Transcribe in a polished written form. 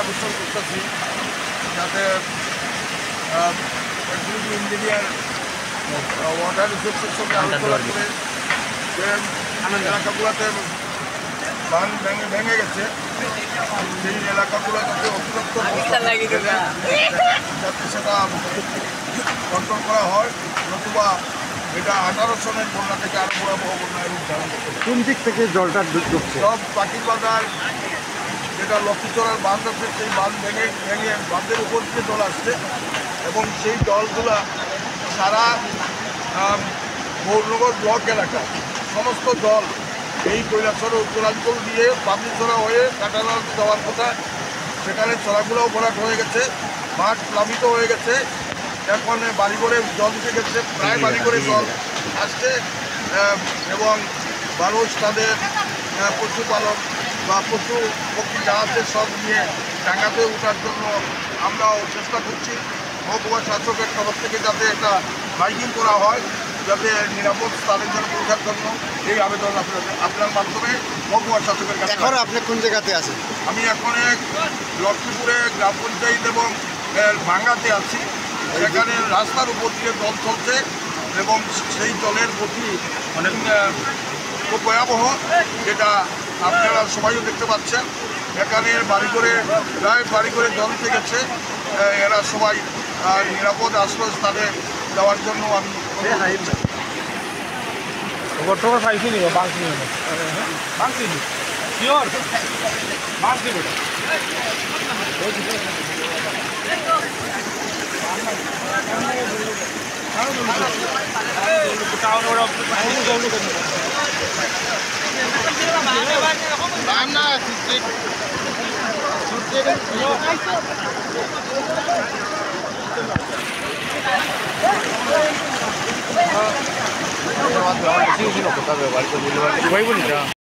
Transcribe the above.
আকর্ষণ করতেছি যাতে ইঞ্জিনিয়ার ওয়াটার রিসোর্সের সঙ্গে আলোচনা করে যে এলাকাগুলোতে বাঁধ ভেঙে গেছে সেই এলাকাগুলো যাতে অতিরিক্ত যাতে সেটা কন্ট্রোল করা হয়, নতুবা এটা 18 সনের বন্যা থেকে আরো ভয়াবহ বন্যায় রূপ ধারণ করতে পারে। কোন দিক থেকে জলটা ঢুকছে? সব পাখির বাজার যেটা লক্ষ্মীচড়ার বাঁধ আছে সেই বাঁধ ভেঙে বাঁধের উপর দিয়ে জল আসছে এবং সেই জলগুলা সারা গৌরনগর ব্লক এলাকা সমস্ত জল এই কৈলাসহর উত্তরাঞ্চল দিয়ে পাবলিছড়া হয়ে কাটালাল যাওয়ার কথা, সেখানে চড়াগুলোও ভরাট হয়ে গেছে, মাঠ প্লাবিত হয়ে গেছে। এখন বাড়িঘরে জল উঠে গেছে, প্রায় বাড়িঘরে জল আসছে এবং মানুষ তাদের পশুপালন বা পশু পক্ষী যা আছে সব নিয়ে ডাঙাতে ওঠার জন্য আমরাও চেষ্টা করছি। মহকুমা শাসকের তরফ থেকে যাতে একটা মাইকিং করা হয়, যাতে নিরাপদ স্থানের জন্য পৌঁছার জন্য এই আবেদন আপনার মাধ্যমে মহকুমা শাসকের কাছে। এখন আপনি কোন জায়গাতে আছেন? আমি এখন লক্ষ্মীপুরে গ্রাম পঞ্চায়েত এবং ভাঙ্গাতে আছি। সেখানে রাস্তার উপর দিয়ে জল চলছে এবং সেই জলের গতি অনেক খুব ভয়াবহ, যেটা আপনারা সবাইও দেখতে পাচ্ছেন। এখানে বাড়ি করে জল উঠে গেছে, এরা সবাই নিরাপদ আশ্রয়স্থানে যাওয়ার জন্য আমি বর্তমান পাইছি নি বাংসি বাংসি শিওর বাংসি বাড়িতে